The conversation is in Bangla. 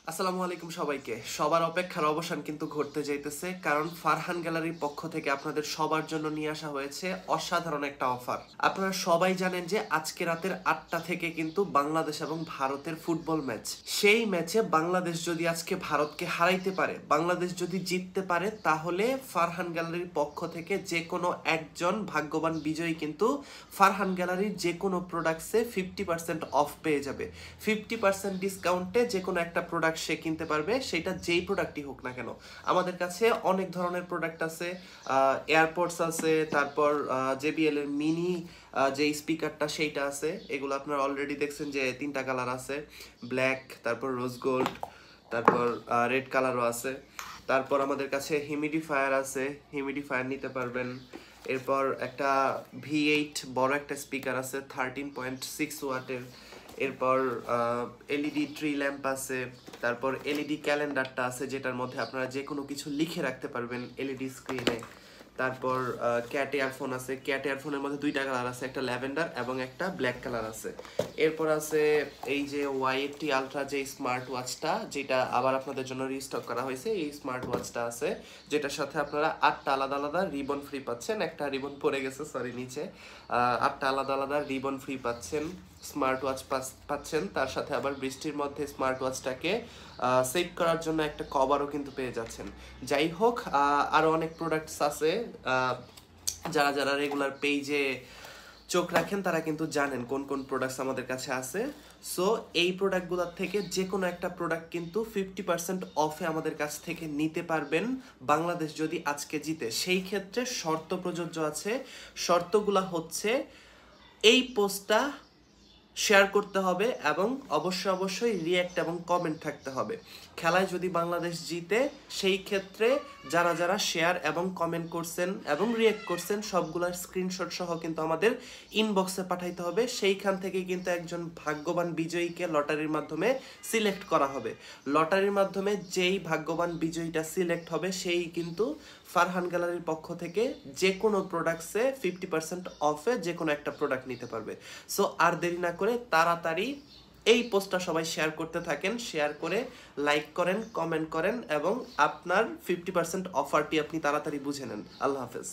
আসসালামু আলাইকুম সবাইকে। সবার অপেক্ষার অবসান কিন্তু ঘটতে যাইতেছে, কারণ ফারহান গ্যালারির পক্ষ থেকে আপনাদের সবার জন্য নিয়ে আসা হয়েছে অসাধারণ একটা অফার। আপনারা সবাই জানেন যে আজকে রাতের 8টা থেকে কিন্তু বাংলাদেশ এবং ভারতের ফুটবল ম্যাচ। সেই ম্যাচে বাংলাদেশ যদি আজকে ভারতকে হারাইতে পারে, বাংলাদেশ যদি জিততে পারে, তাহলে ফারহান গ্যালারির পক্ষ থেকে যে কোনো একজন ভাগ্যবান বিজয়ী কিন্তু ফারহান গ্যালারির যে কোনো প্রোডাক্টসে 50% অফ পেয়ে যাবে। 50% ডিসকাউন্টে যে কোনো একটা প্রোডাক্ট সে কিনতে পারবে, সেটা যেই প্রোডাক্টই হোক না কেন। আমাদের কাছে অনেক ধরনের প্রোডাক্ট আছে, এয়ারপডস আছে, তারপর জেবিএল এর মিনি যে স্পিকারটা সেইটা আছে। এগুলো আপনারা অলরেডি দেখছেন যে 3টা কালার আছে, ব্ল্যাক, তারপর রোজ গোল্ড, তারপর রেড কালারও আছে। তারপর আমাদের কাছে হিউমিডিফায়ার আছে, হিউমিডিফায়ার নিতে পারবেন। এরপর একটা V8 বড় একটা স্পিকার আছে 13.6 ওয়াটের। এরপর এলইডি ট্রি ল্যাম্প আছে। তারপর এলইডি ক্যালেন্ডারটা আছে, যেটার মধ্যে আপনারা যে কোনো কিছু লিখে রাখতে পারবেন এলইডি স্ক্রিনে। তারপর ক্যাট ইয়ারফোন আছে। ক্যাট ইয়ারফোনের মধ্যে 2টা কালার আছে, একটা ল্যাভেন্ডার এবং একটা ব্ল্যাক কালার আছে। এরপর আছে এই যে Y80 আলট্রা যে স্মার্ট ওয়াচটা, যেটা আবার আপনাদের জন্য রিস্টক করা হয়েছে। এই স্মার্ট ওয়াচটা আছে, যেটার সাথে আপনারা 8টা আলাদা আলাদা রিবন ফ্রি পাচ্ছেন। একটা রিবন পড়ে গেছে, সরি, নিচে। 8টা আলাদা আলাদা রিবন ফ্রি পাচ্ছেন, স্মার্ট ওয়াচ পাচ্ছেন। তার সাথে আবার বৃষ্টির মধ্যে স্মার্ট ওয়াচটাকে সেভ করার জন্য একটা কভারও কিন্তু পেয়ে যাচ্ছেন। যাই হোক, আরও অনেক প্রোডাক্টস আছে। যারা যারা রেগুলার পেজে চোখ রাখেন তারা কিন্তু জানেন কোন কোন প্রোডাক্টস আমাদের কাছে আছে। সো এই প্রোডাক্টগুলোর থেকে যে কোনো একটা প্রোডাক্ট কিন্তু 50% অফে আমাদের কাছ থেকে নিতে পারবেন, বাংলাদেশ যদি আজকে জিতে। সেই ক্ষেত্রে শর্ত প্রযোজ্য আছে। শর্তগুলা হচ্ছে, এই পোস্টটা শেয়ার করতে হবে এবং অবশ্যই রিঅ্যাক্ট এবং কমেন্ট থাকতে হবে। খেলায় যদি বাংলাদেশ জিতে, সেই ক্ষেত্রে যারা যারা শেয়ার এবং কমেন্ট করছেন এবং রিঅ্যাক্ট করছেন, সবগুলোর স্ক্রিনশট সহ কিন্তু আমাদের ইনবক্সে পাঠাইতে হবে। সেইখান থেকে কিন্তু একজন ভাগ্যবান বিজয়ীকে লটারির মাধ্যমে সিলেক্ট করা হবে। লটারির মাধ্যমে যেই ভাগ্যবান বিজয়ীটা সিলেক্ট হবে, সেই কিন্তু ফারহান গ্যালারির পক্ষ থেকে যে কোনো প্রোডাক্টসে 50% অফে যে কোনো একটা প্রোডাক্ট নিতে পারবে। সো আর দেরি না করে তাড়াতাড়ি এই পোস্টটা সবাই শেয়ার করতে থাকেন। শেয়ার করে লাইক করেন, কমেন্ট করেন এবং আপনার 50% অফারটি আপনি তাড়াতাড়ি বুঝে নেন। আল্লাহ হাফেজ।